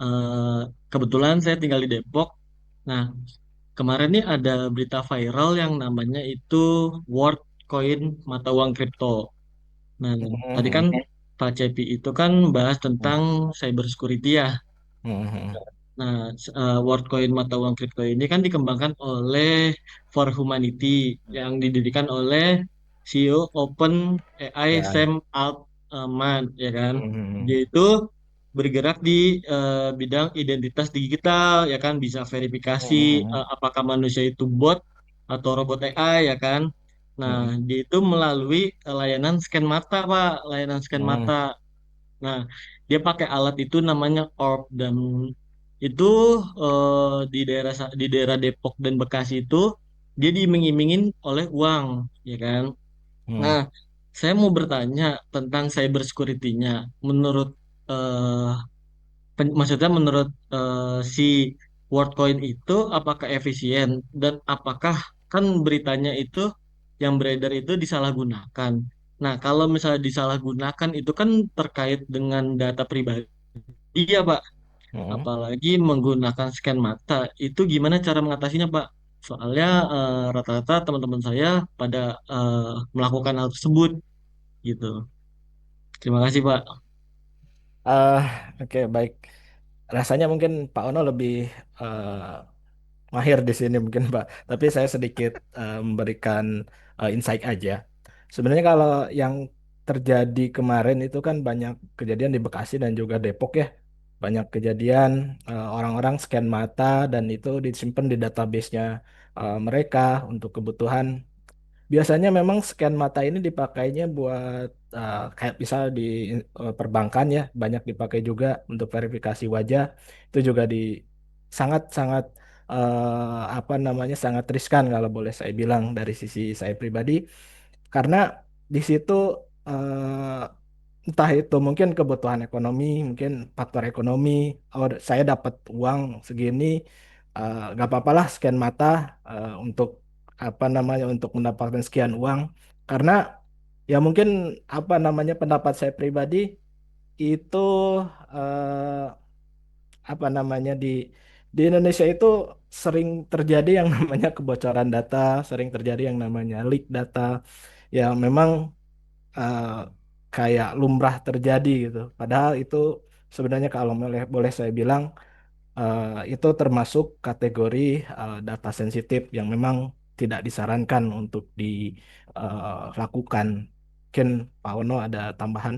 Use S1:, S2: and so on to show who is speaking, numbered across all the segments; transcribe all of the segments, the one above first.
S1: Eh, Kebetulan saya tinggal di Depok. Nah, kemarin nih ada berita viral yang namanya itu World Coin mata uang kripto. Nah, tadi kan
S2: Mhm.
S1: Pak Cepi itu kan bahas tentang cyber security ya.
S2: Mhm.
S1: Nah, WorldCoin mata uang kripto ini kan dikembangkan oleh For Humanity yang didirikan oleh CEO Open AI
S2: Ya.
S1: Sam Altman, ya kan. Dia
S2: Mhm.
S1: itu bergerak di bidang identitas digital, ya kan, bisa verifikasi
S2: Mhm.
S1: apakah manusia itu bot atau robot AI, ya kan. Nah,
S2: Mhm.
S1: dia itu melalui layanan scan mata, Pak, layanan scan mata.
S2: Mhm.
S1: Nah, dia pakai alat itu namanya Orb dan itu di daerah Depok dan Bekasi itu dia diiming-imingin oleh uang, ya kan? Nah,
S2: Mhm.
S1: saya mau bertanya tentang cyber security-nya. Menurut eh, maksudnya menurut si WorldCoin itu apakah efisien dan apakah kan beritanya itu yang beredar itu disalahgunakan. Nah, kalau misalnya disalahgunakan itu kan terkait dengan data pribadi ya, Pak.
S2: Mhm.
S1: Apalagi menggunakan scan mata. Itu gimana cara mengatasinya, Pak? Soalnya rata-rata teman-teman saya pada melakukan hal tersebut gitu. Terima kasih, Pak.
S2: Ah, oke, baik. Rasanya mungkin Pak Ono lebih eh, mahir di sini mungkin Pak. Tapi saya sedikit memberikan insight aja. Sebenarnya kalau yang terjadi kemarin itu kan banyak kejadian di Bekasi dan juga Depok ya. Banyak kejadian orang-orang scan mata dan itu disimpan di database-nya mereka untuk kebutuhan. Biasanya memang scan mata ini dipakainya buat kayak misal di perbankan ya, banyak dipakai juga untuk verifikasi wajah. Itu juga di sangat-sangat apa namanya sangat riskan kalau boleh saya bilang dari sisi saya pribadi, karena di situ entah itu mungkin kebutuhan ekonomi, mungkin faktor ekonomi. Oh, saya dapat uang segini, nggak apa-apalah scan mata untuk apa namanya untuk mendapatkan sekian uang. Karena ya mungkin apa namanya pendapat saya pribadi itu eh, apa namanya di Indonesia itu sering terjadi yang namanya kebocoran data, sering terjadi yang namanya leak data yang memang eh, kayak lumrah terjadi gitu. Padahal itu sebenarnya kalau boleh saya bilang itu termasuk kategori data sensitif yang memang tidak disarankan untuk dilakukan. Mungkin Pak Ono ada tambahan?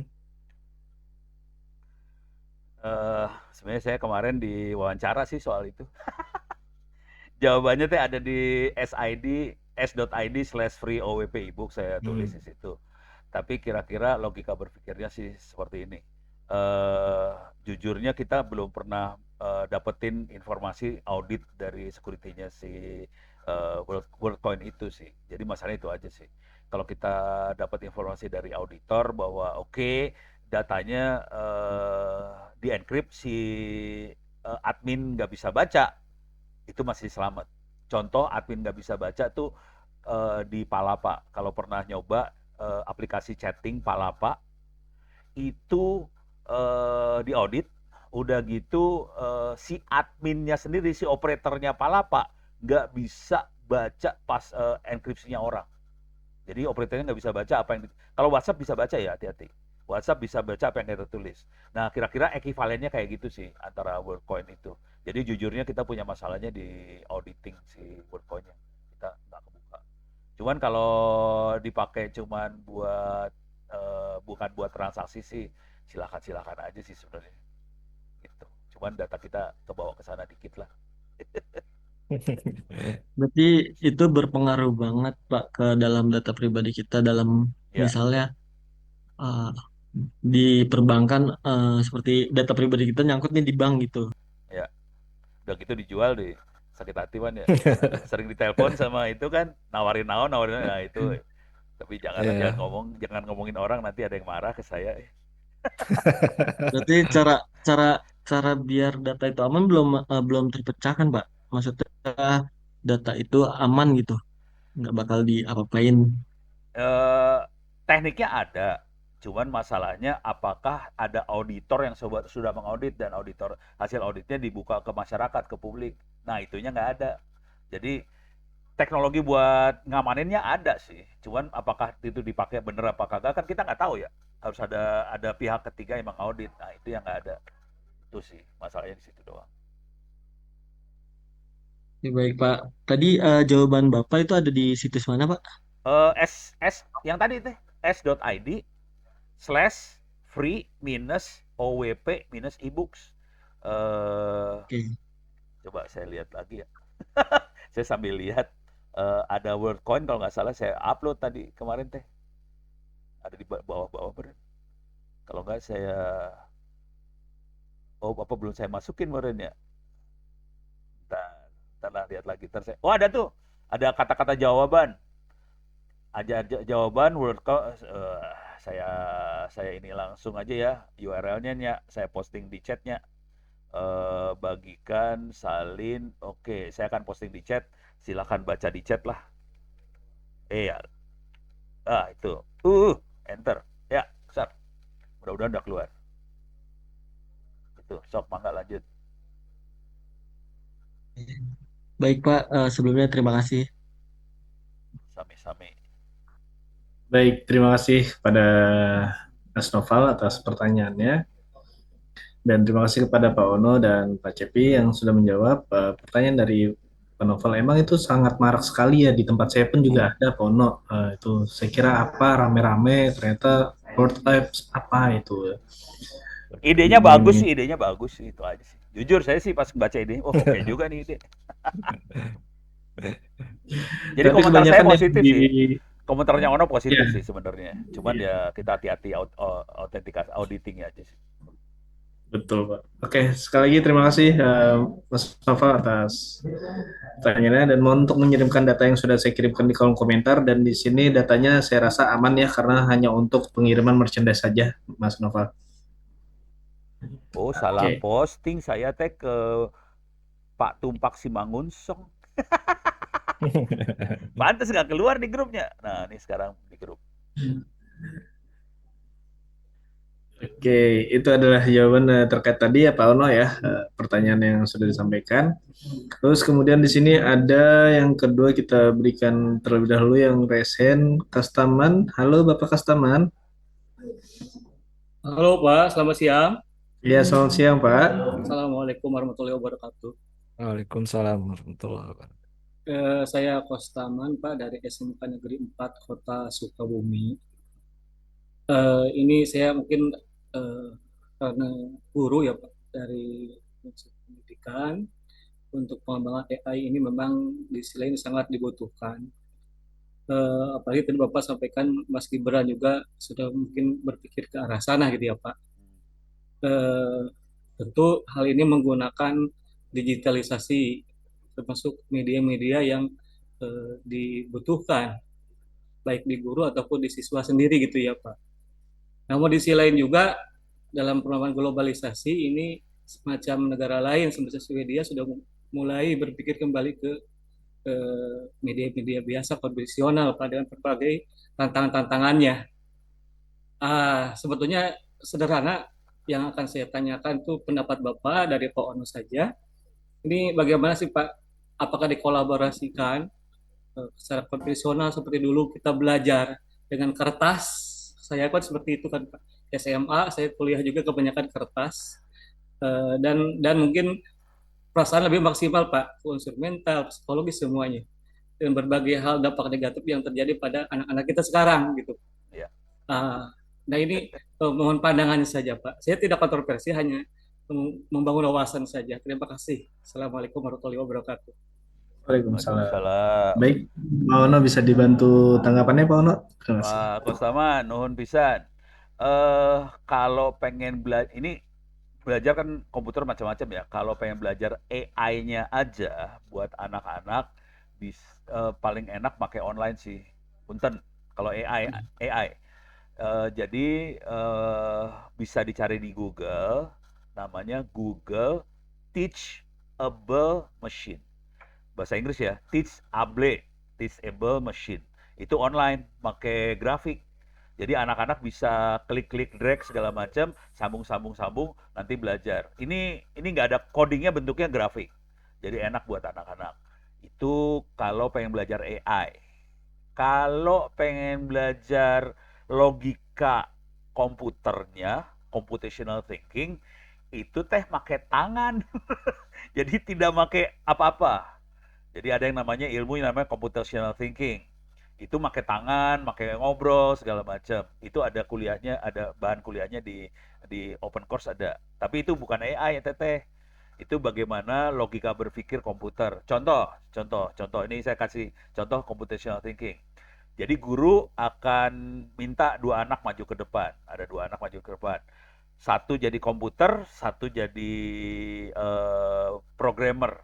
S3: Eh, Sebenarnya saya kemarin diwawancara sih soal itu. Jawabannya teh ada di SID s.id/free OWP ebook saya tulis
S2: Hmm.
S3: di situ. Tapi kira-kira logika berpikirnya sih seperti ini. Jujurnya kita belum pernah dapetin informasi audit dari security-nya si WorldCoin itu sih. Jadi masalahnya itu aja sih. Kalau kita dapat informasi dari auditor bahwa oke, datanya dienkripsi, admin nggak bisa baca, itu masih selamat. Contoh admin nggak bisa baca tuh di Palapa. Kalau pernah nyoba aplikasi chatting Palapa, itu di audit, udah gitu si adminnya sendiri, si operatornya Palapa nggak bisa baca pas enkripsinya orang. Jadi operatornya nggak bisa baca apa yang kalau WhatsApp bisa baca ya, hati-hati. WhatsApp bisa baca apa yang kita tulis. Nah, kira-kira ekivalennya kayak gitu sih antara WorldCoin itu. Jadi jujurnya kita punya masalahnya di auditing si WorldCoinnya. Kita nggak kebuka. Cuman kalau dipakai cuman buat bukan buat transaksi sih, silakan-silakan aja sih sebenarnya. Gitu. Cuman data kita kebawa ke sana dikit lah.
S1: Berarti itu berpengaruh banget, Pak, ke dalam data pribadi kita dalam
S3: Ya,
S1: misalnya eh, di perbankan seperti data pribadi kita nyangkut nih di bank gitu.
S3: ya. Udah gitu dijual deh, sakit hati kan ya. Sering ditelepon sama itu kan, nawarin naon, nawarin naon. Nah itu. Tapi janganlah,
S2: Ya.
S3: jangan ngomongin orang, nanti ada yang marah ke saya.
S1: Berarti cara cara cara biar data itu aman belum terpecahkan, Pak. Maksudnya data itu aman gitu, nggak bakal diapa-apain.
S3: Eh, Tekniknya ada, Cuman masalahnya apakah ada auditor yang sudah mengaudit dan hasil auditnya dibuka ke masyarakat, ke publik. Nah, itunya nggak ada. Jadi teknologi buat ngamaninnya ada sih. Cuman apakah itu dipakai bener apa kagak kan kita nggak tahu ya. Harus ada pihak ketiga yang mengaudit. Nah, itu yang nggak ada. Itu sih masalahnya di situ doang.
S1: Ya, baik Pak. Tadi jawaban Bapak itu ada di situs mana Pak?
S3: S yang tadi teh s.id/free minus OWP minus ebooks. Eh
S1: Oke.
S3: Coba saya lihat lagi ya. Saya sambil lihat ada WorldCoin kalau nggak salah saya upload tadi kemarin teh. Ada di bawah-bawah beren. Kalau nggak saya apa belum saya masukin kemarin ya. Ntar lihat lagi oh ada tuh. Ada kata-kata jawaban. Aja jawaban WorldCoin saya ini langsung aja ya URL-nya ya. Saya posting di chatnya. Bagikan, salin. Oke, saya akan posting di chat. Silakan baca di chat lah. Ya. Itu. Enter. Ya, besar. Mudah-mudahan udah keluar. Itu, sok mangga lanjut.
S1: Baik Pak, sebelumnya terima kasih.
S3: Sami-sami.
S2: Baik, terima kasih pada Mas Noval atas pertanyaannya. Dan terima kasih kepada Pak Ono dan Pak Cepi yang sudah menjawab pertanyaan dari Pak Noval. Emang itu sangat marak sekali ya, di tempat saya pun juga ada Pak Ono. Itu saya kira apa rame-rame, ternyata World Apps apa itu.
S3: Idenya bagus sih, itu aja sih. Jujur saya sih pas baca ini, oke juga nih ide. Jadi
S2: Tapi
S3: komentar saya
S2: kebanyakan yang
S3: positif
S2: di
S3: sih. Komentarnya Ono positif
S2: ya,
S3: sih sebenarnya. Cuman ya kita hati-hati autentikasi auditingnya aja sih.
S2: betul Pak. Oke, sekali lagi terima kasih Mas Nova atas pertanyaannya dan mohon untuk mengirimkan data yang sudah saya kirimkan di kolom komentar dan di sini datanya saya rasa aman ya karena hanya untuk pengiriman merchandise saja Mas Nova.
S3: Oh, salah
S2: Oke.
S3: posting saya teh ke Pak Tumpak Simangunsong. Pantes nggak keluar di grupnya. Nah, ini sekarang di grup.
S2: Oke, itu adalah jawaban terkait tadi ya Pak Ono ya, pertanyaan yang sudah disampaikan. Terus kemudian di sini ada yang kedua kita berikan terlebih dahulu yang Resen Kastaman. Halo Bapak Kastaman.
S4: Halo Pak, selamat siang.
S2: Ya, selamat siang Pak.
S4: Assalamualaikum warahmatullahi wabarakatuh.
S2: Waalaikumsalam warahmatullahi wabarakatuh.
S4: Saya Kostaman Pak dari SMK Negeri 4 Kota Sukabumi. Ini saya mungkin eh, karena guru ya Pak dari Unsur pendidikan untuk pengembangan AI ini memang di sisi lain sangat dibutuhkan. Apalagi tadi Bapak sampaikan Mas Gibran juga sudah mungkin berpikir ke arah sana gitu ya Pak. Eh, Tentu hal ini menggunakan digitalisasi termasuk media-media yang dibutuhkan baik di guru ataupun di siswa sendiri gitu ya Pak. Namun di sisi lain juga dalam perkembangan globalisasi ini semacam negara lain seperti Swedia sudah mulai berpikir kembali ke media-media biasa konvensional pada berbagai tantangan-tantangannya. Sebetulnya sederhana yang akan saya tanyakan tuh pendapat Bapak dari Pak Ono saja. Ini bagaimana sih Pak? Apakah dikolaborasikan secara konvensional seperti dulu kita belajar dengan kertas? Saya kan seperti itu kan Pak. SMA, saya kuliah juga kebanyakan kertas. Dan mungkin perasaan lebih maksimal Pak, unsur mental, psikologis semuanya. Dan berbagai hal dampak negatif yang terjadi pada anak-anak kita sekarang gitu.
S3: Ya.
S4: Nah ini mohon pandangannya saja Pak. Saya tidak kontroversi, hanya membangun wawasan saja. Terima kasih. Assalamualaikum warahmatullahi wabarakatuh.
S2: Waalaikumsalam.
S3: Waalaikumsalam.
S2: Baik, Pak Ono bisa dibantu tanggapannya Pak Ono? Terima kasih.
S3: Pak Kostaman, nuhun pisan. Kalau pengen belajar kan komputer macam-macam ya. Kalau pengen belajar AI-nya aja buat anak-anak, paling enak pakai online sih. Punten, kalau AI. Jadi bisa dicari di Google, namanya Google Teachable Machine. Bahasa Inggris ya, Teachable Machine. Itu online, pakai grafik. Jadi anak-anak bisa klik-klik drag segala macam, sambung, nanti belajar. Ini nggak ada codingnya, bentuknya grafik. Jadi enak buat anak-anak. Itu kalau pengen belajar AI. Kalau pengen belajar logika komputernya, computational thinking, itu teh pakai tangan. Jadi tidak pakai apa-apa. Jadi ada yang namanya ilmu yang namanya computational thinking. Itu pakai tangan, pakai ngobrol segala macam. Itu ada kuliahnya, ada bahan kuliahnya di open course ada. Tapi itu bukan AI ya teteh. Itu bagaimana logika berpikir komputer. Contoh ini saya kasih contoh computational thinking. Jadi guru akan minta dua anak maju ke depan. Ada dua anak maju ke depan. Satu jadi komputer, satu jadi programmer.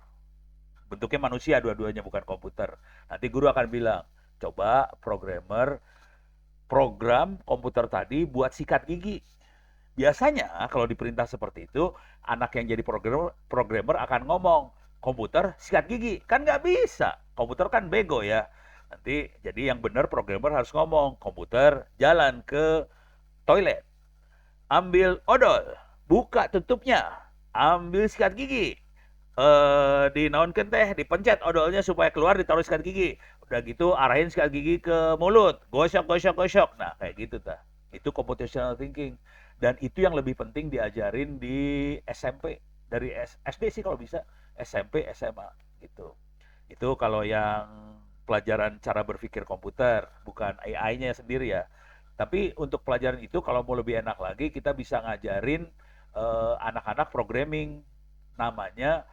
S3: Bentuknya manusia dua-duanya, bukan komputer. Nanti guru akan bilang, coba programmer program komputer tadi buat sikat gigi. Biasanya kalau diperintah seperti itu, anak yang jadi programmer akan ngomong, komputer sikat gigi. Kan nggak bisa. Komputer kan bego ya. Nanti jadi yang benar programmer harus ngomong, komputer jalan ke toilet, ambil odol, buka tutupnya, ambil sikat gigi, dinaunkan teh, dipencet odolnya supaya keluar, ditaruh sikat gigi. Udah gitu arahin sikat gigi ke mulut, gosok. Nah, kayak gitu tah. Itu computational thinking. Dan itu yang lebih penting diajarin di SMP. Dari SD sih kalau bisa, SMP, SMA gitu. Itu kalau yang pelajaran cara berpikir komputer, bukan AI-nya sendiri ya. Tapi untuk pelajaran itu kalau mau lebih enak lagi, kita bisa ngajarin anak-anak programming. Namanya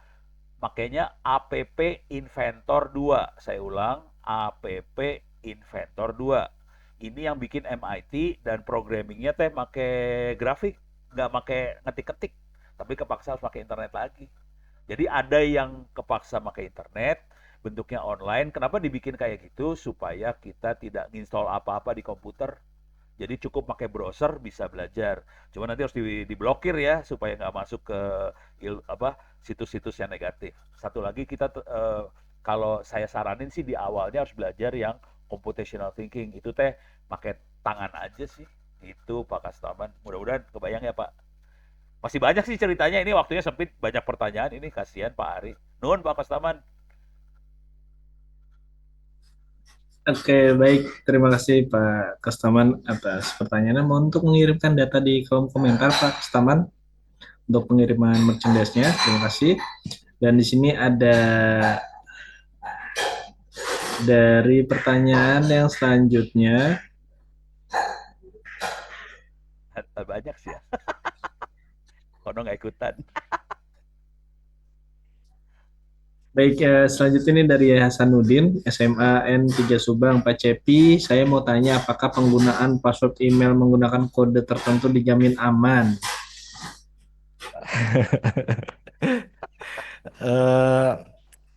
S3: makanya APP Inventor 2. Saya ulang, APP Inventor 2. Ini yang bikin MIT, dan programmingnya teh pakai grafik, nggak pakai ngetik-ketik, tapi kepaksa harus pakai internet lagi. Jadi ada yang kepaksa pakai internet, bentuknya online. Kenapa dibikin kayak gitu? Supaya kita tidak install apa-apa di komputer. Jadi cukup pakai browser bisa belajar. Cuma nanti harus diblokir ya supaya nggak masuk ke situs-situs yang negatif. Satu lagi kita kalau saya saranin sih di awalnya harus belajar yang computational thinking. Itu teh pakai tangan aja sih. Itu Pak Kastaman. Mudah-mudahan kebayang ya Pak. Masih banyak sih ceritanya, ini waktunya sempit, banyak pertanyaan ini, kasihan Pak Ari. Nuhun Pak Kastaman.
S5: Oke, baik. Terima kasih Pak Kastaman atas pertanyaannya. Mohon untuk mengirimkan data di kolom komentar Pak Kastaman untuk pengiriman merchandise-nya. Terima kasih. Dan di sini ada dari pertanyaan yang selanjutnya.
S3: Banyak sih ya. Kono nggak ikutan.
S5: Baik, selanjutnya ini dari Hasanuddin, SMA N3 Subang, Pak Cepi. Saya mau tanya apakah penggunaan password email menggunakan kode tertentu dijamin aman?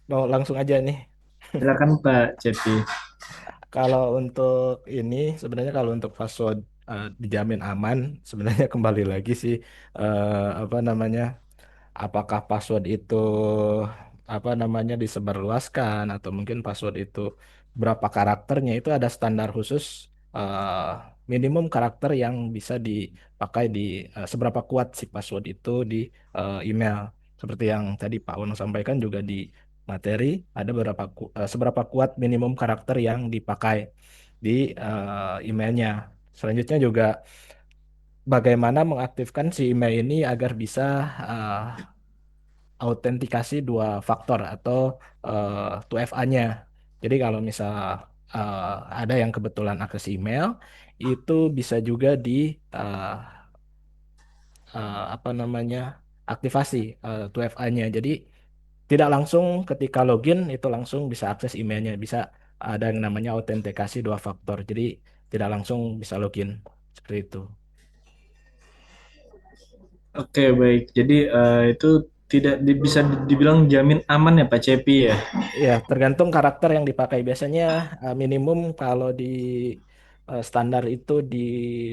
S2: Mau langsung aja nih.
S5: Silakan Pak Cepi.
S2: Kalau untuk ini sebenarnya kalau untuk password dijamin aman, sebenarnya kembali lagi sih apa namanya, apakah password itu apa namanya disebarluaskan atau mungkin password itu berapa karakternya, itu ada standar khusus eh, minimum karakter yang bisa dipakai di seberapa kuat si password itu di email. Seperti yang tadi Pak Wono sampaikan juga di materi, ada seberapa kuat minimum karakter yang dipakai di emailnya. Selanjutnya juga bagaimana mengaktifkan si email ini agar bisa eh, autentikasi dua faktor atau 2FA-nya. Jadi kalau misal ada yang kebetulan akses email, itu bisa juga di eh, apa namanya aktivasi 2FA-nya. Jadi tidak langsung ketika login itu langsung bisa akses emailnya, bisa ada yang namanya autentikasi dua faktor. Jadi tidak langsung bisa login seperti itu.
S5: Oke, baik. Jadi itu tidak bisa dibilang jamin aman ya Pak Cepi ya?
S2: Ya, tergantung karakter yang dipakai. Biasanya minimum kalau di standar itu di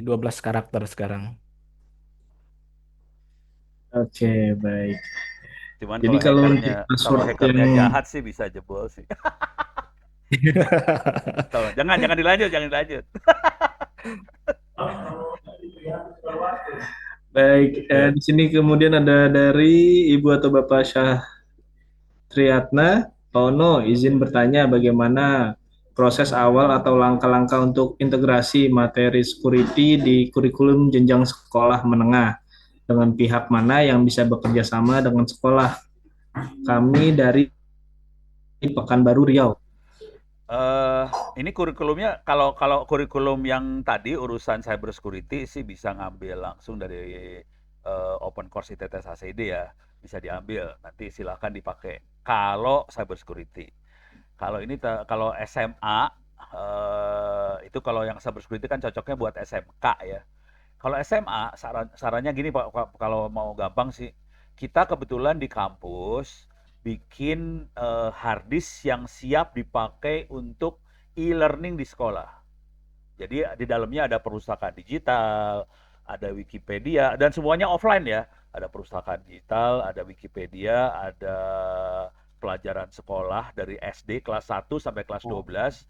S2: 12 karakter sekarang.
S5: Oke, baik.
S3: Cuman
S5: Jadi kalau untuk
S3: kalau
S5: password yang
S3: hackernya jahat sih bisa jebol sih. Jangan dilanjut.
S5: Baik,
S2: Oke.
S5: di sini kemudian ada dari Ibu atau Bapak Syahriyatna. Pak Ono, izin bertanya bagaimana proses awal atau langkah-langkah untuk integrasi materi security di kurikulum jenjang sekolah menengah dengan pihak mana yang bisa bekerja sama dengan sekolah. Kami dari Pekanbaru Riau.
S3: Eh, ini kurikulumnya kalau kalau kurikulum yang tadi urusan cyber security sih bisa ngambil langsung dari Open Course ITTS ACD ya, bisa diambil. Nanti silakan dipakai. Kalau cyber security. Kalau ini kalau SMA itu kalau yang cyber security kan cocoknya buat SMK ya. Kalau SMA sarannya gini Pak, kalau mau gampang sih, kita kebetulan di kampus bikin hard disk yang siap dipakai untuk e-learning di sekolah. Jadi di dalamnya ada perpustakaan digital, ada Wikipedia, dan semuanya offline ya. Ada perpustakaan digital, ada Wikipedia, ada pelajaran sekolah dari SD kelas 1 sampai kelas 12,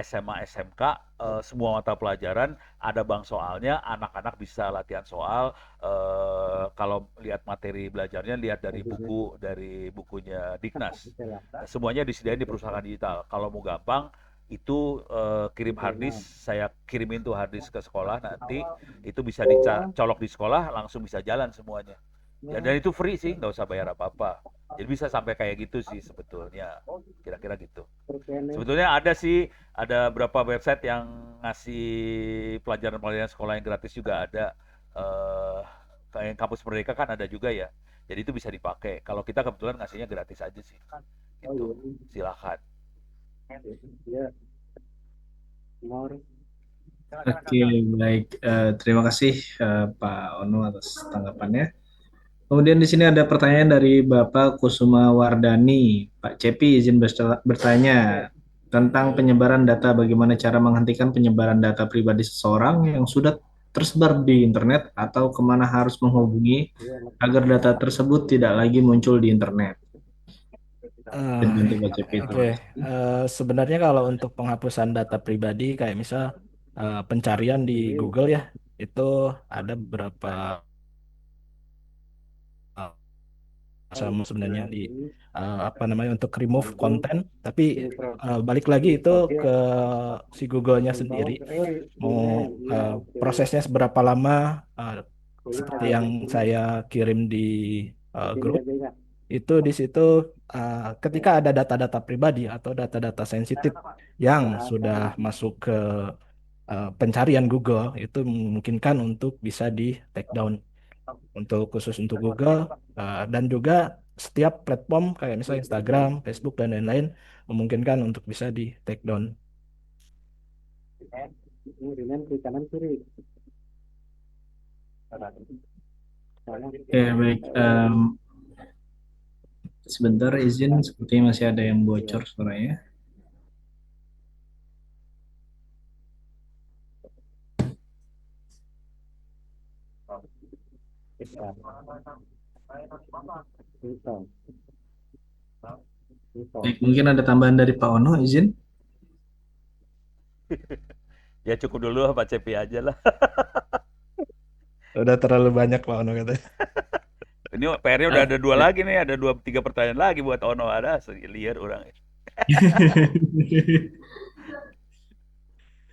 S3: SMA, SMK, semua mata pelajaran, ada bank soalnya, anak-anak bisa latihan soal, kalau lihat materi belajarnya, lihat dari bukunya Dignas. Semuanya disediain di perusahaan digital. Kalau mau gampang, itu kirim harddisk, saya kirimin tuh harddisk ke sekolah nanti, itu bisa dicolok di sekolah, langsung bisa jalan semuanya. Ya, dan itu free sih, nggak usah bayar apa-apa. Jadi bisa sampai kayak gitu sih sebetulnya, kira-kira gitu. Sebetulnya ada sih, ada beberapa website yang ngasih pelajaran-pelajaran sekolah yang gratis juga ada. Kayak Kampus Merdeka kan ada juga ya. Jadi itu bisa dipakai. Kalau kita kebetulan ngasihnya gratis aja sih. Gitu. Silakan.
S5: Oke, baik. Terima kasih Pak Ono atas tanggapannya. Kemudian di sini ada pertanyaan dari Bapak Kusuma Wardani. Pak Cepi izin bertanya tentang penyebaran data. Bagaimana cara menghentikan penyebaran data pribadi seseorang yang sudah tersebar di internet atau kemana harus menghubungi agar data tersebut tidak lagi muncul di internet.
S2: Eh,
S5: Tergantung Pak Cepi.
S2: Oke, sebenarnya kalau untuk penghapusan data pribadi kayak misal pencarian di Google ya, itu ada beberapa sama sebenarnya di apa namanya untuk remove konten, tapi balik lagi itu ke si Google-nya sendiri mau prosesnya seberapa lama, eh, seperti yang saya kirim di grup itu di situ ketika ada data-data pribadi atau data-data sensitif yang sudah masuk ke pencarian Google itu memungkinkan untuk bisa di take down untuk khusus untuk Google dan juga setiap platform kayak misalnya Instagram, Facebook dan lain-lain memungkinkan untuk bisa di take down.
S5: Ya, baik. Sebentar izin, sepertinya masih ada yang bocor suaranya. Baik, mungkin ada tambahan dari Pak Ono, izin.
S3: Ya cukup dulu Pak Cepi aja lah.
S2: Udah terlalu banyak Pak Ono katanya.
S3: Ini PR-nya udah ada dua lagi nih, ada dua tiga pertanyaan lagi buat Ono, ada liar orang.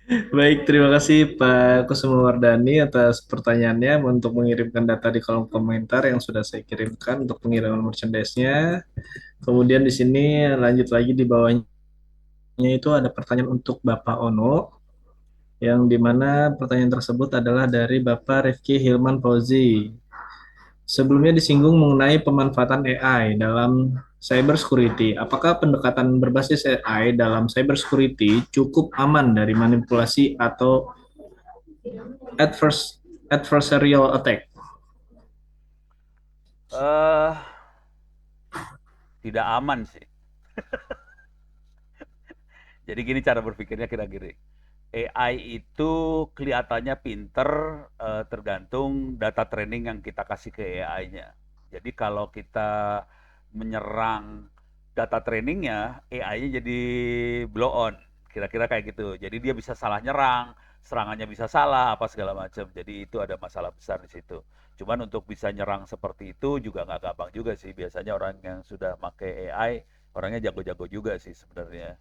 S5: Baik, terima kasih Pak Kusuma Wardani atas pertanyaannya untuk mengirimkan data di kolom komentar yang sudah saya kirimkan untuk pengiriman merchandise-nya. Kemudian di sini lanjut lagi di bawahnya itu ada pertanyaan untuk Bapak Ono, yang dimana pertanyaan tersebut adalah dari Bapak Rifki Hilman Fauzi. Sebelumnya disinggung mengenai pemanfaatan AI dalam cyber security. Apakah pendekatan berbasis AI dalam cyber security cukup aman dari manipulasi atau adversarial attack?
S3: Eh tidak aman sih. Jadi gini cara berpikirnya kira-kira. AI itu kelihatannya pinter tergantung data training yang kita kasih ke AI-nya. Jadi kalau kita menyerang data trainingnya, AI-nya jadi blow on. Kira-kira kayak gitu. Jadi dia bisa salah nyerang, serangannya bisa salah apa segala macam. Jadi itu ada masalah besar di situ. Cuman untuk bisa nyerang seperti itu juga nggak gampang juga sih. Biasanya orang yang sudah pakai AI orangnya jago-jago juga sih sebenarnya.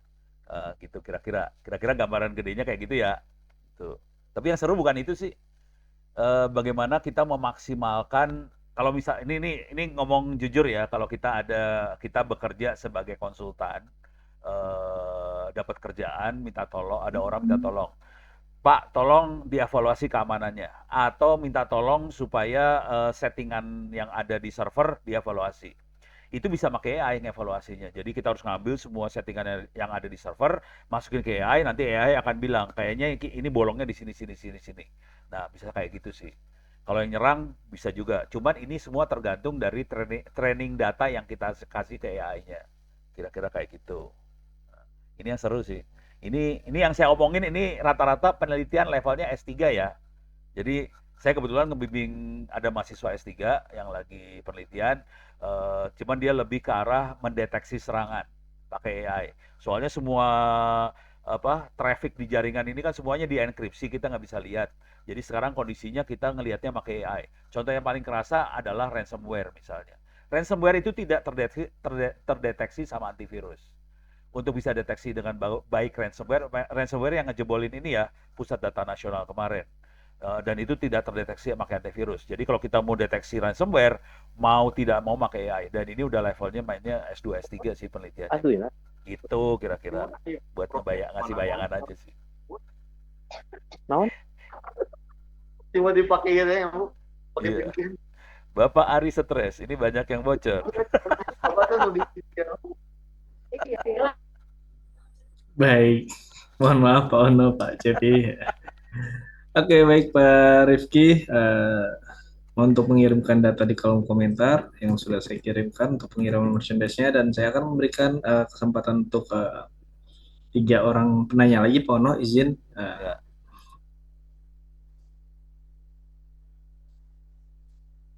S3: Gitu kira-kira gambaran gedenya kayak gitu ya. Tuh. Tapi yang seru bukan itu sih. Bagaimana kita memaksimalkan kalau misal ini ngomong jujur ya, kalau kita bekerja sebagai konsultan, dapat kerjaan minta tolong, ada orang minta tolong, Pak, tolong dievaluasi keamanannya, atau minta tolong supaya settingan yang ada di server dievaluasi. Itu bisa pakai AI ngevaluasinya. Jadi kita harus ngambil semua settingan yang ada di server, masukin ke AI, nanti AI akan bilang, kayaknya ini bolongnya di sini, sini, sini, sini. Nah, bisa kayak gitu sih. Kalau yang nyerang bisa juga. Cuman ini semua tergantung dari training data yang kita kasih ke AI-nya. Kira-kira kayak gitu. Ini yang seru sih. Ini yang saya omongin ini rata-rata penelitian levelnya S3 ya. Jadi saya kebetulan ngebimbing ada mahasiswa S3 yang lagi penelitian, cuman dia lebih ke arah mendeteksi serangan pakai AI. Soalnya semua traffic di jaringan ini kan semuanya dienkripsi, kita nggak bisa lihat. Jadi sekarang kondisinya kita ngelihatnya pakai AI. Contoh yang paling kerasa adalah ransomware misalnya. Ransomware itu tidak terdeteksi sama antivirus. Untuk bisa deteksi dengan baik ransomware yang ngejebolin ini ya pusat data nasional kemarin. Dan itu tidak terdeteksi pakai antivirus. Jadi kalau kita mau deteksi ransomware, mau tidak mau pakai AI. Dan ini udah levelnya mainnya S2, S3 sih penelitiannya.
S6: Aduh ya.
S3: Gitu kira-kira. Buat ngasih bayangan aja sih.
S6: Naon?
S1: Cuma dipakai gitu ya, Bu. Pakai
S3: Iya.
S1: pinggir.
S3: Bapak Ari stres, ini banyak yang bocor.
S1: Apa tuh lebih pinggir?
S5: Baik, mohon maaf Pak Ono, Pak Cepi. Oke, baik Pak Rifki, untuk mengirimkan data di kolom komentar yang sudah saya kirimkan untuk pengiriman merchandise-nya, dan saya akan memberikan kesempatan untuk 3 orang penanya lagi, Pak Ono, izin.
S3: Ya.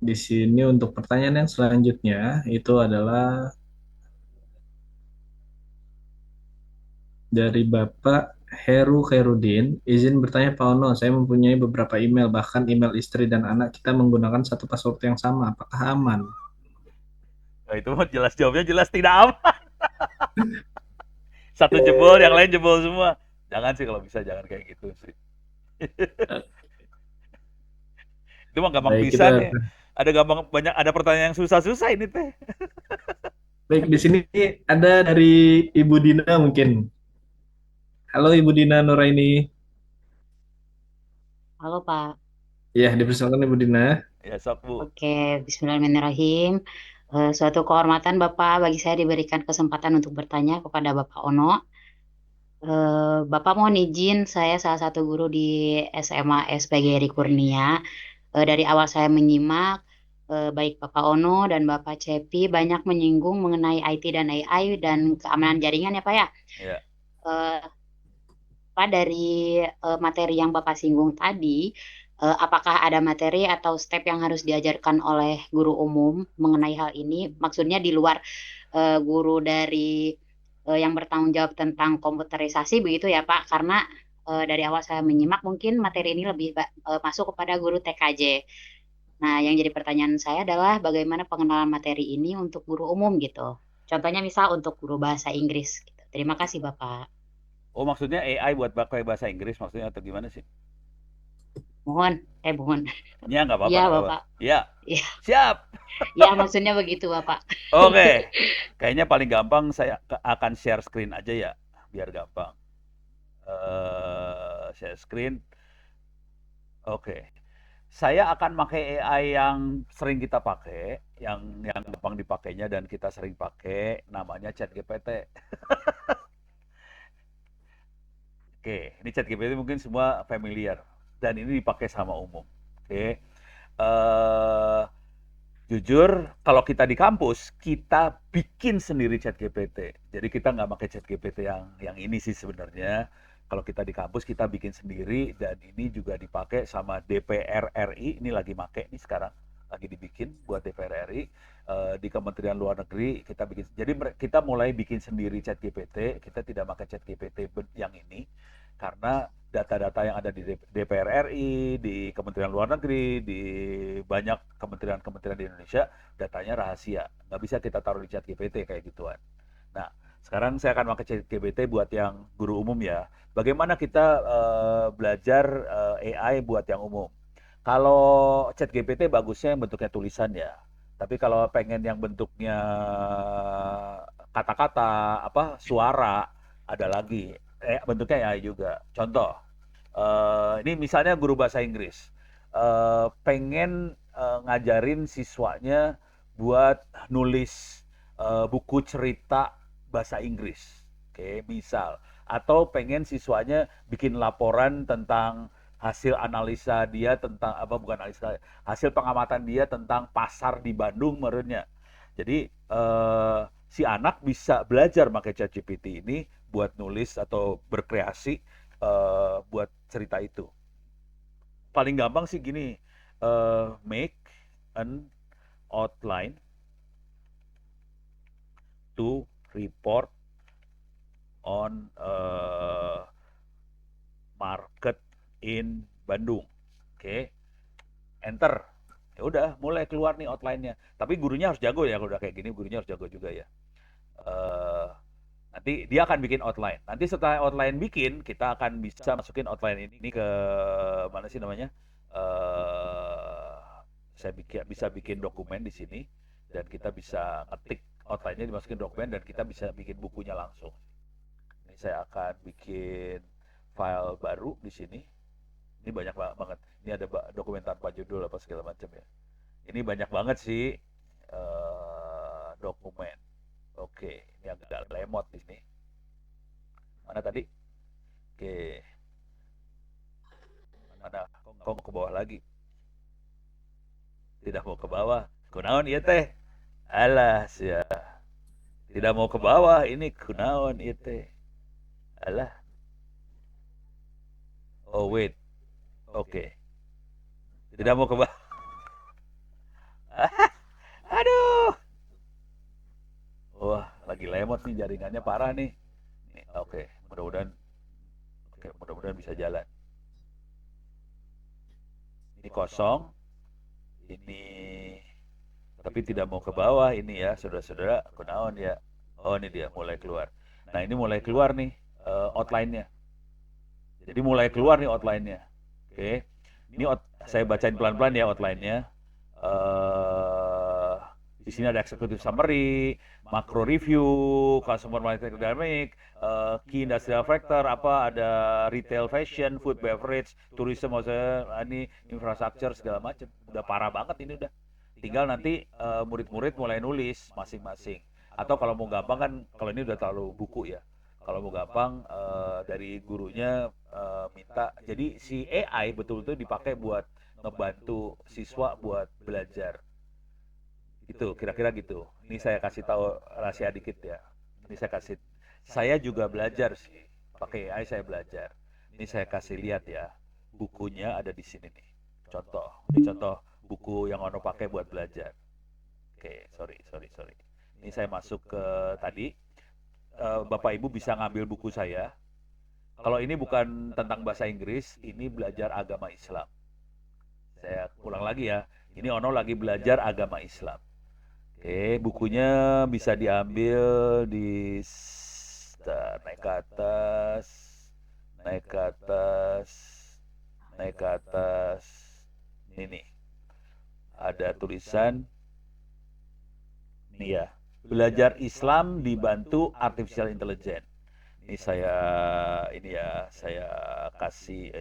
S5: Di sini untuk pertanyaan yang selanjutnya itu adalah dari Bapak Heru Khairudin. Izin bertanya Pak Ono, saya mempunyai beberapa email, bahkan email istri dan anak kita menggunakan satu password yang sama. Apakah aman?
S3: Nah, itu mah jelas jawabnya jelas tidak aman. Satu jebol, yang lain jebol semua. Jangan sih kalau bisa, jangan kayak gitu sih. Itu mah gampang
S5: Baik,
S3: bisa
S5: kita
S3: nih. Ada pertanyaan yang susah-susah ini teh.
S5: baik di sini ada dari Ibu Dina mungkin. Halo Ibu Dina Nuraini.
S7: Halo Pak.
S5: Ya, dipersilakan Ibu Dina.
S3: Ya sok Bu.
S7: Oke, Bismillahirrahmanirrahim. Suatu kehormatan Bapak bagi saya diberikan kesempatan untuk bertanya kepada Bapak Ono. Bapak mohon izin, saya salah satu guru di SMA SPGRI Kurnia. Dari awal saya menyimak, baik Bapak Ono dan Bapak Cepi banyak menyinggung mengenai IT dan AI dan keamanan jaringan ya Pak ya.
S3: Ya.
S7: Pak, dari materi yang Bapak singgung tadi, apakah ada materi atau step yang harus diajarkan oleh guru umum mengenai hal ini? Maksudnya di luar guru dari yang bertanggung jawab tentang komputerisasi begitu ya Pak? Karena dari awal saya menyimak mungkin materi ini lebih masuk kepada guru TKJ. Nah, yang jadi pertanyaan saya adalah bagaimana pengenalan materi ini untuk guru umum gitu. Contohnya misal untuk guru bahasa Inggris gitu. Terima kasih Bapak.
S3: Oh, maksudnya AI buat pakai bahasa Inggris maksudnya atau gimana sih?
S7: Mohon.
S3: Ya nggak apa-apa.
S7: Iya,
S3: nggak
S7: Bapak.
S3: apa-apa. Ya.
S7: Iya.
S3: Siap.
S7: Ya, maksudnya begitu, Bapak.
S3: Oke. Kayaknya paling gampang saya akan share screen aja ya, biar gampang. Share screen. Oke. Saya akan pakai AI yang sering kita pakai, yang gampang dipakainya dan kita sering pakai, namanya ChatGPT. Oke, ini ChatGPT mungkin semua familiar dan ini dipakai sama umum. Oke. Jujur, kalau kita di kampus, kita bikin sendiri ChatGPT. Jadi kita nggak pakai ChatGPT yang ini sih sebenarnya. Kalau kita di kampus, kita bikin sendiri dan ini juga dipakai sama DPR RI. Ini lagi pakai nih sekarang, lagi dibikin buat DPR RI. Di Kementerian Luar Negeri kita bikin. Jadi kita mulai bikin sendiri ChatGPT. Kita tidak pakai ChatGPT yang ini karena data-data yang ada di DPR RI, di Kementerian Luar Negeri, di banyak kementerian-kementerian di Indonesia, datanya rahasia. Nggak bisa kita taruh di ChatGPT kayak gituan. Nah, sekarang saya akan pakai ChatGPT buat yang guru umum ya. Bagaimana kita belajar AI buat yang umum? Kalau ChatGPT bagusnya yang bentuknya tulisan ya. Tapi kalau pengen yang bentuknya kata-kata, apa suara, ada lagi. Bentuknya AI juga. Contoh, ini misalnya guru bahasa Inggris, pengen ngajarin siswanya buat nulis buku cerita bahasa Inggris, oke, misal, atau pengen siswanya bikin laporan tentang hasil analisa dia tentang apa bukan analisa, hasil pengamatan dia tentang pasar di Bandung menurutnya. Jadi si anak bisa belajar pakai ChatGPT ini buat nulis atau berkreasi buat cerita itu. Paling gampang sih gini, make an outline to report on market in Bandung. Oke, enter. Ya udah, mulai keluar nih outline-nya. Tapi gurunya harus jago ya, kalau udah kayak gini gurunya harus jago juga ya. Eh, Nanti dia akan bikin outline. Nanti setelah outline bikin, kita akan bisa masukin outline ini ke mana sih namanya? Saya bisa bikin dokumen di sini dan kita bisa ngetik outline-nya dimasukin dokumen dan kita bisa bikin bukunya langsung. Ini saya akan bikin file baru di sini. Ini banyak banget. Ini ada dokumen tanpa judul apa segala macam ya. Ini banyak banget sih dokumen. Oke, ini agak lemot di sini. Mana tadi? Oke, mana? Kok mau ke bawah lagi? Tidak mau ke bawah. Kunaon ieu teh? Alah, sia. Tidak mau ke bawah, ini kunaon ieu teh? Alah. Oh, wait. Oke. Tidak mau ke bawah. Aduh. Wah, lagi lemot nih jaringannya parah nih. Oke, mudah-mudahan bisa jalan. Ini kosong. Ini tapi tidak mau ke bawah ini ya, saudara-saudara. Kunaon ya? Oh, ini dia mulai keluar. Nah, ini mulai keluar nih outline-nya. Jadi mulai keluar nih outline-nya. Oke. Ini saya bacain pelan-pelan ya outline-nya. Di sini ada executive summary, macro review, consumer market dynamic, key industrial factor, apa ada retail fashion, food beverage, tourism, maksudnya ini infrastructure segala macam. Udah parah banget ini udah. Tinggal nanti murid-murid mulai nulis masing-masing. Atau kalau mau gampang kan, kalau ini udah terlalu buku ya. Kalau mau gampang dari gurunya minta. Jadi si AI betul-betul dipakai buat ngebantu siswa buat belajar. Itu kira-kira gitu. Ini saya kasih tahu rahasia dikit ya. Saya juga belajar sih. Pakai AI saya belajar. Ini saya kasih lihat ya. Bukunya ada di sini nih. Ini contoh buku yang Ono pakai buat belajar. Oke, sorry. Ini saya masuk ke tadi. Bapak Ibu bisa ngambil buku saya. Kalau ini bukan tentang bahasa Inggris, ini belajar agama Islam. Saya ulang lagi ya. Ini Ono lagi belajar agama Islam. Oke, bukunya bisa diambil di naik ke atas, naik ke atas, naik ke atas. Ini nih. Ada tulisan nih ya. Belajar Islam dibantu artificial intelligence. Ini saya kasih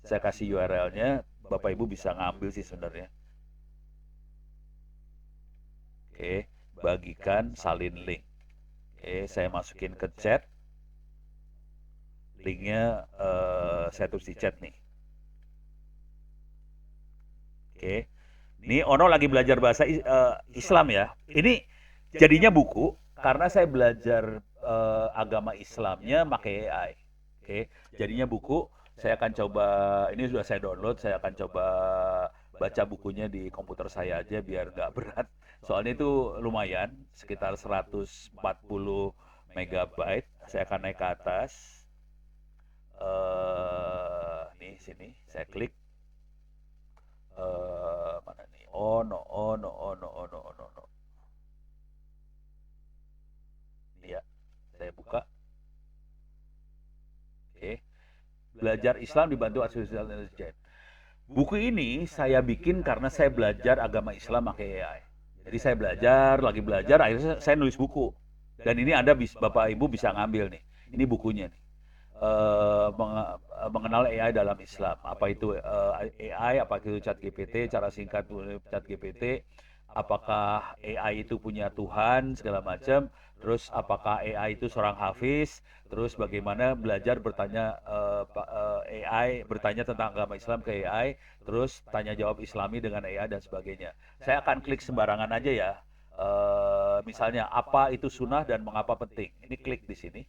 S3: Saya kasih URL-nya, Bapak Ibu bisa ngambil sih sebenarnya. Oke, bagikan salin link. Oke, saya masukin ke chat. Linknya saya tulis di chat nih. Oke, ini Ono lagi belajar bahasa Islam ya. Ini jadinya buku karena saya belajar agama Islamnya pakai AI. Oke, jadinya buku. Saya akan coba, ini sudah saya download. Saya akan coba baca bukunya di komputer saya aja biar nggak berat. Soalnya itu lumayan, sekitar 140 megabyte. Saya akan naik ke atas. Nih sini saya klik. Mana nih? Oh no, oh no, oh no, oh no, oh no, no. Iya, saya buka. Oke. Belajar Islam dibantu Asosiasi Indonesia. Buku ini saya bikin karena saya belajar agama Islam pakai AI. Jadi saya belajar, lagi belajar, akhirnya saya nulis buku. Dan ini ada Bapak Ibu bisa ngambil nih. Ini bukunya nih. Mengenal AI dalam Islam. Apa itu AI, apa itu ChatGPT, cara singkat ChatGPT, apakah AI itu punya Tuhan, segala macam, terus apakah AI itu seorang hafiz, terus bagaimana belajar bertanya AI, bertanya tentang agama Islam ke AI, terus tanya jawab Islami dengan AI dan sebagainya. Saya akan klik sembarangan aja ya. Misalnya apa itu sunnah dan mengapa penting. Ini klik di sini.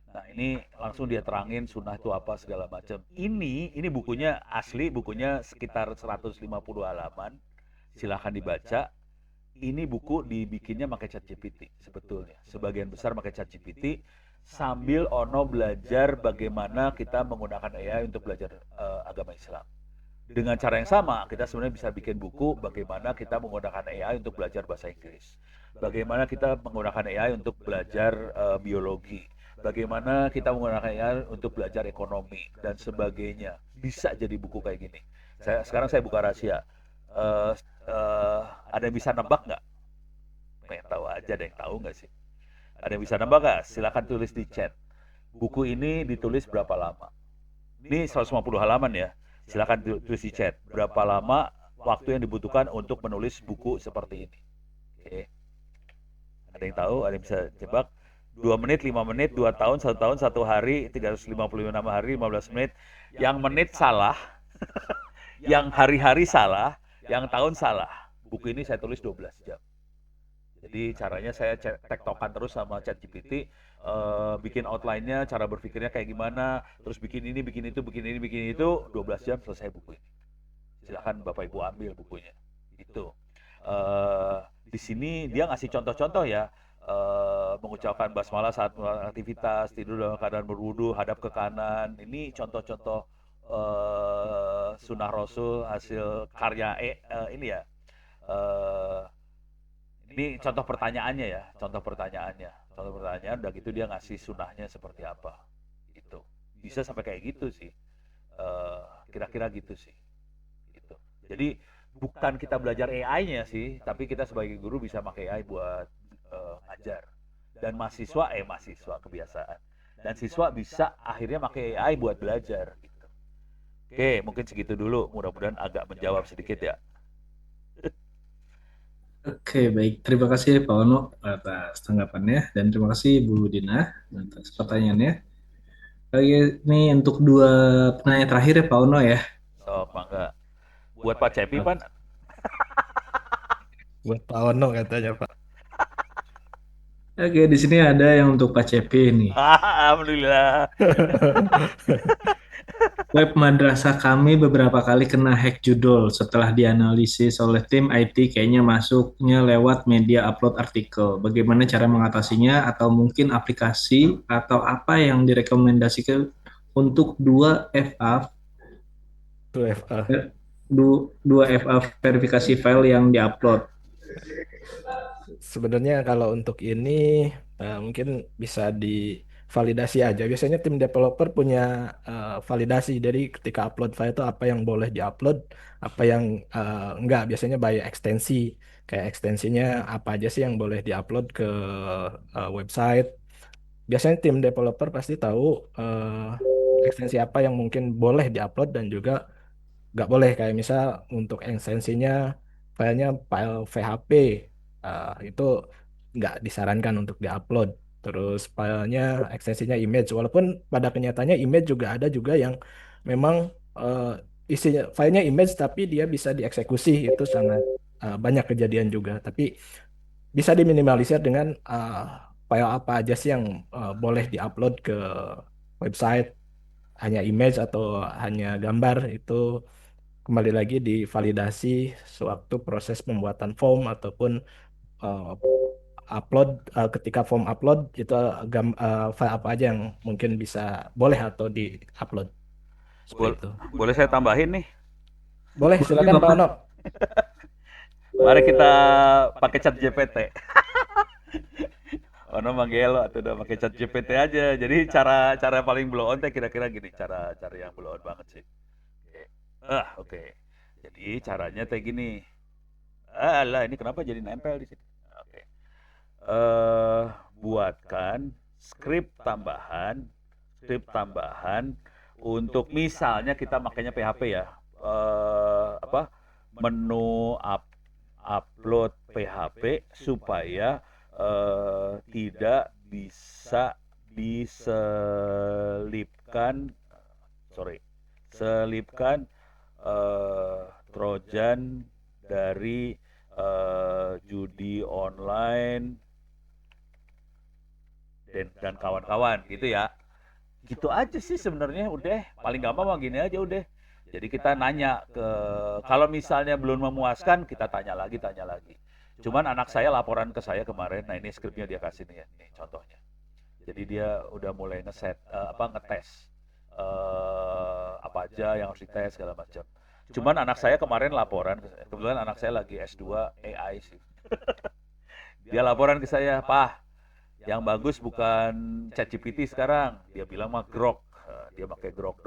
S3: Nah, ini langsung dia terangin sunnah itu apa segala macam. Ini bukunya asli, bukunya sekitar 150 halaman. Silahkan dibaca. Ini buku dibikinnya pakai ChatGPT sebetulnya. Sebagian besar pakai ChatGPT sambil Ono belajar bagaimana kita menggunakan AI untuk belajar agama Islam. Dengan cara yang sama, kita sebenarnya bisa bikin buku bagaimana kita menggunakan AI untuk belajar bahasa Inggris. Bagaimana kita menggunakan AI untuk belajar biologi. Bagaimana kita menggunakan AI untuk belajar ekonomi dan sebagainya. Bisa jadi buku kayak gini. Sekarang saya buka rahasia. Eh, ada yang bisa nebak nggak? Pengen tahu aja, ada yang tahu nggak sih? Ada yang bisa nebak nggak? Silakan tulis di chat. Buku ini ditulis berapa lama? Ini 150 halaman ya. Silakan tulis di chat. Berapa lama waktu yang dibutuhkan untuk menulis buku seperti ini? Oke. Ada yang tahu? Ada yang bisa jebak? 2 menit, 5 menit, 2 tahun, 1 tahun, 1 hari, 356 hari, 15 menit. Yang menit salah, yang hari-hari salah, yang tahun salah. Buku ini saya tulis 12 jam. Jadi caranya saya tektokan terus sama ChatGPT, bikin outline-nya, cara berpikirnya kayak gimana, terus bikin ini, bikin itu, bikin ini, bikin itu, 12 jam selesai buku ini. Silahkan Bapak Ibu ambil bukunya. Itu. Di sini dia ngasih contoh-contoh ya, mengucapkan basmalah saat melakukan aktivitas, tidur dalam keadaan berwudu, hadap ke kanan. Ini contoh-contoh sunnah Rasul hasil karya ini ya. Eh, ini contoh pertanyaannya ya, contoh pertanyaannya. Contoh pertanyaan, udah gitu dia ngasih sunahnya seperti apa. Gitu. Bisa sampai kayak gitu sih. Kira-kira gitu sih. Gitu. Jadi bukan kita belajar AI-nya sih, tapi kita sebagai guru bisa pakai AI buat ngajar. Dan mahasiswa kebiasaan. Dan siswa bisa akhirnya pakai AI buat belajar. Gitu. Oke, mungkin segitu dulu. Mudah-mudahan agak menjawab sedikit ya.
S5: Oke, baik. Terima kasih Pak Ono atas tanggapannya dan terima kasih Bu Dina atas pertanyaannya. Oke, ini untuk dua penanya terakhir ya Pak Ono ya.
S3: Sok, mangga. Buat Pak Cepi, Pan.
S2: Buat Pak Ono katanya Pak.
S5: Oke, di sini ada yang untuk Pak Cepi nih.
S3: Alhamdulillah.
S5: Web madrasah kami beberapa kali kena hack judul setelah dianalisis oleh tim IT kayaknya masuknya lewat media upload artikel. Bagaimana cara mengatasinya atau mungkin aplikasi atau apa yang direkomendasikan untuk 2FA
S2: Tuh FA.
S5: 2FA verifikasi file yang diupload.
S2: Sebenarnya kalau untuk ini mungkin bisa divalidasi aja. Biasanya tim developer punya validasi. Jadi ketika upload file itu apa yang boleh diupload, apa yang enggak. Biasanya by ekstensi. Kayak ekstensinya apa aja sih yang boleh diupload ke website. Biasanya tim developer pasti tahu ekstensi apa yang mungkin boleh diupload dan juga nggak boleh. Kayak misal untuk ekstensinya filenya file PHP, itu nggak disarankan untuk diupload. Terus filenya ekstensinya image, walaupun pada kenyataannya image juga ada juga yang memang isinya filenya image tapi dia bisa dieksekusi. Itu sangat banyak kejadian juga, tapi bisa diminimalisir dengan file apa aja sih yang boleh diupload ke website, hanya image atau hanya gambar. Itu kembali lagi divalidasi sewaktu proses pembuatan form ataupun uh, upload ketika form upload itu file apa aja yang mungkin bisa boleh atau di-upload seperti
S3: Bol-
S2: itu.
S3: Boleh saya tambahin nih?
S2: Boleh,
S5: Boleh,
S2: silakan Pak
S5: Bapak.
S2: Ono.
S3: Mari kita pakai chat GPT. Ono manggil atau udah pakai chat GPT aja. Jadi cara paling blow on teh kira-kira gini, cara yang blow on banget sih. Oke. Jadi caranya teh gini. Lah ini kenapa jadi nempel di sini? Oke. Eh buatkan skrip tambahan untuk misalnya kita makanya PHP ya. Apa? Menu upload PHP supaya tidak bisa diselipkan selipkan Trojan dari judi online dan kawan-kawan gitu ya. Gitu aja sih sebenarnya, udah paling gampang mah gini aja udah. Jadi kita nanya kalau misalnya belum memuaskan kita tanya lagi. Cuman anak saya laporan ke saya kemarin, nah ini skripnya dia kasih nih ya, nih contohnya. Jadi dia udah mulai ngetes apa aja yang harus dites segala macam. Cuman anak saya kemarin laporan, kebetulan anak saya lagi S2 AI sih. Dia laporan ke saya, "Pak, yang bagus bukan ChatGPT sekarang." Dia bilang mah Grok. Dia pakai Grok.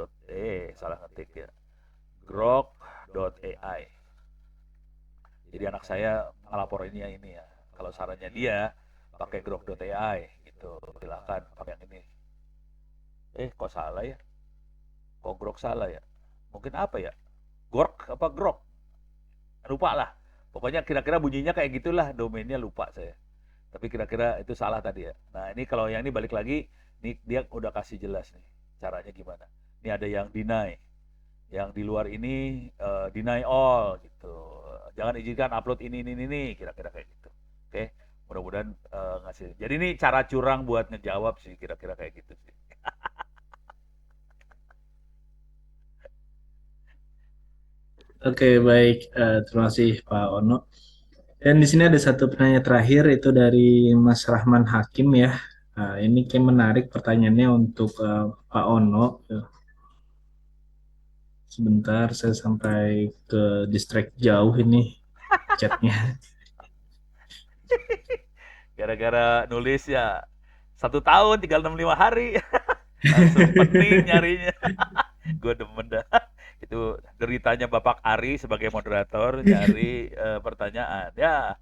S3: Salah ngetik ya. Grok.ai. Jadi anak saya ngelaporinnya ini ya. Kalau sarannya dia pakai Grok.ai gitu. Silakan pakai yang ini. Kok salah ya? Kok Grok salah ya? Mungkin apa ya? Gork apa Grok? Lupa lah. Pokoknya kira-kira bunyinya kayak gitulah, domainnya lupa saya. Tapi kira-kira itu salah tadi ya. Nah, ini kalau yang ini balik lagi, nih dia udah kasih jelas nih caranya gimana. Ini ada yang deny. Yang di luar ini deny all gitu. Jangan izinkan upload ini, kira-kira kayak gitu. Oke, mudah-mudahan ngasih. Jadi ini cara curang buat ngejawab sih, kira-kira kayak gitu sih.
S5: Oke, baik. Terima kasih Pak Ono. Dan di sini ada satu penanya terakhir, itu dari Mas Rahman Hakim ya. Ini kayak menarik pertanyaannya untuk Pak Ono. Sebentar, saya sampai ke distract jauh ini chatnya.
S3: Gara-gara nulis ya 1 tahun tinggal 65 hari. Langsung pening nyarinya. Gue demen dah. Itu deritanya Bapak Ari sebagai moderator nyari pertanyaan. Ya,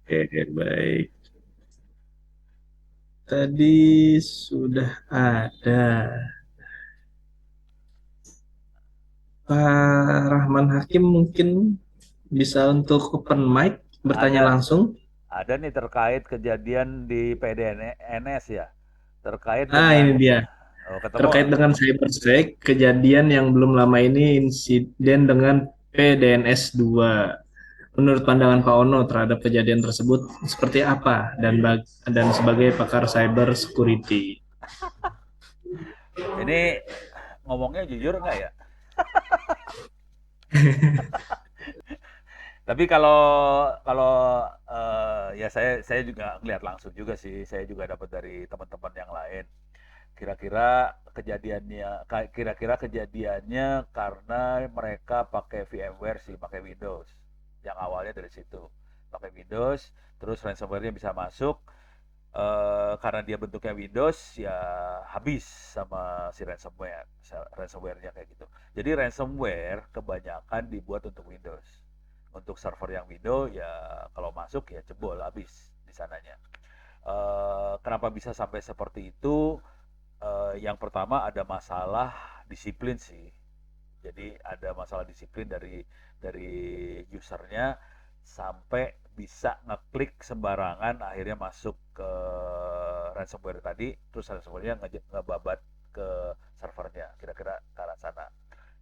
S5: Oke, baik. Tadi sudah ada Pak Rahman Hakim, mungkin bisa untuk open mic bertanya
S3: ada
S5: langsung.
S3: ada nih terkait kejadian di PDNS ya. Terkait
S5: Ini
S3: dengan
S5: dia. Terkait
S3: ketemu.
S5: dengan cybersec, kejadian yang belum lama ini insiden dengan PDNS 2. Menurut pandangan Pak Ono terhadap kejadian tersebut seperti apa, dan sebagai pakar cyber security.
S3: Ini ngomongnya jujur nggak ya? Tapi kalau kalau ya saya juga ngelihat langsung juga sih. Saya juga dapat dari teman-teman yang lain. Kira-kira kejadiannya karena mereka pakai VMware sih, pakai Windows. Yang awalnya dari situ. Pakai Windows, terus ransomware-nya bisa masuk. Karena dia bentuknya Windows, ya habis sama si ransomware-nya kayak gitu. Jadi ransomware kebanyakan dibuat untuk Windows. Untuk server yang Windows ya kalau masuk ya jebol habis di sananya. Kenapa bisa sampai seperti itu? Yang pertama ada masalah disiplin sih. Jadi ada masalah disiplin dari usernya sampai bisa ngeklik sembarangan akhirnya masuk ke ransomware tadi, terus ransomware-nya ngebabat ke servernya, kira-kira ke arah sana.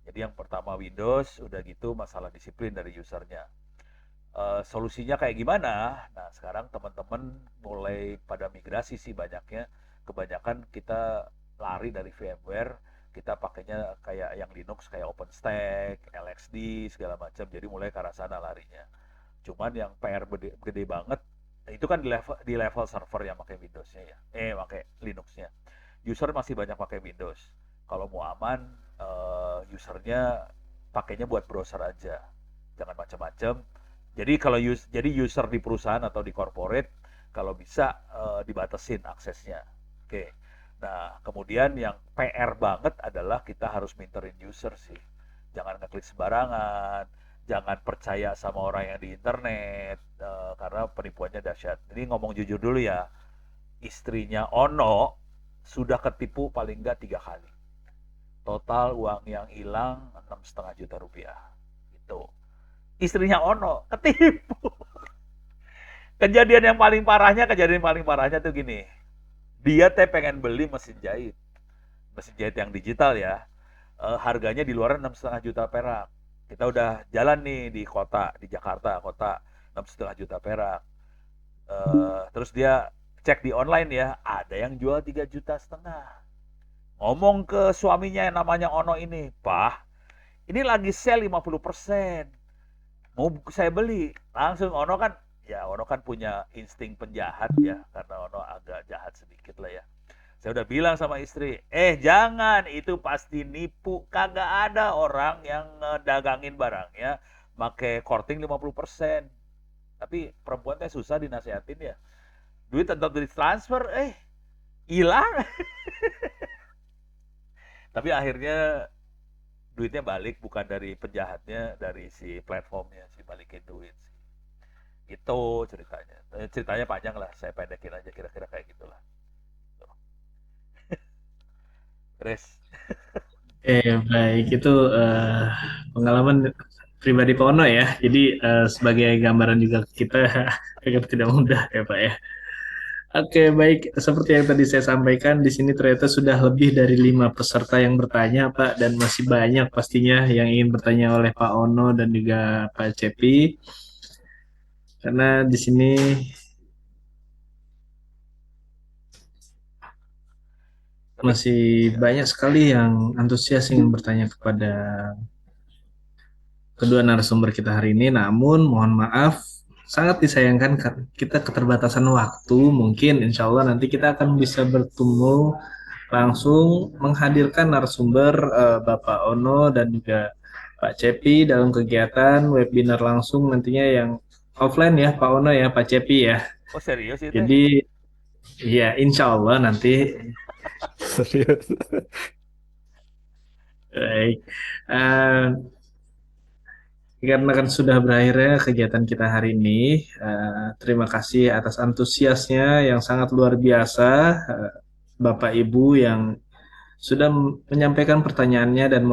S3: Jadi yang pertama Windows, udah gitu masalah disiplin dari usernya. Solusinya kayak gimana? Nah sekarang teman-teman mulai pada migrasi sih kebanyakan kita lari dari VMware, kita pakainya kayak yang Linux kayak OpenStack, LXD segala macam. Jadi mulai ke arah sana larinya. Cuman yang PR gede banget itu kan di level server yang pakai Windows-nya ya. Pakai Linux-nya. User masih banyak pakai Windows. Kalau mau aman, usernya pakainya buat browser aja. Jangan macam-macam. Jadi kalau jadi user di perusahaan atau di corporate kalau bisa dibatasin aksesnya. Oke. Nah, kemudian yang PR banget adalah kita harus minterin user sih. Jangan ngeklik sembarangan, jangan percaya sama orang yang di internet, karena penipuannya dahsyat. Ini ngomong jujur dulu ya, istrinya Ono sudah ketipu paling nggak 3 kali. Total uang yang hilang 6,5 juta rupiah. Itu. Istrinya Ono ketipu. Kejadian paling parahnya tuh gini. Dia pengen beli mesin jahit yang digital ya. Harganya di luar 6,5 juta perak. Kita udah jalan nih di Jakarta kota 6,5 juta perak. Terus dia cek di online ya, ada yang jual 3,5 juta. Ngomong ke suaminya yang namanya Ono ini, "Pak, ini lagi sale 50%. Mau saya beli." Langsung Ono kan punya insting penjahat ya, karena Ono agak jahat sedikit lah ya. Saya udah bilang sama istri, jangan, itu pasti nipu. Kagak ada orang yang ngedagangin barangnya pakai korting 50%. Tapi perempuan teh susah dinasehatin ya. Duit tetap ditransfer, hilang. Tapi akhirnya duitnya balik, bukan dari penjahatnya, dari si platformnya si balikin duit sih. Itu ceritanya. Ceritanya panjang lah, saya pendekin aja kira-kira kayak gitulah. Terus
S5: Baik, itu pengalaman pribadi Pak Ono ya. Jadi sebagai gambaran juga kita agar tidak mudah ya Pak ya. Oke, baik. Seperti yang tadi saya sampaikan, di sini ternyata sudah lebih dari 5 peserta yang bertanya, Pak, dan masih banyak pastinya yang ingin bertanya oleh Pak Ono dan juga Pak Cepi. Karena di sini masih banyak sekali yang antusias ingin bertanya kepada kedua narasumber kita hari ini. Namun, mohon maaf, sangat disayangkan kita keterbatasan waktu. Mungkin insya Allah nanti kita akan bisa bertemu langsung menghadirkan narasumber Bapak Ono dan juga Pak Cepi dalam kegiatan webinar langsung nantinya yang offline ya Pak Ono ya Pak Cepi ya.
S3: serius itu?
S5: Jadi ya insya Allah nanti
S2: Serius.
S5: baik. Eh, Karena kan sudah berakhirnya kegiatan kita hari ini, terima kasih atas antusiasnya yang sangat luar biasa, Bapak Ibu yang sudah menyampaikan pertanyaannya dan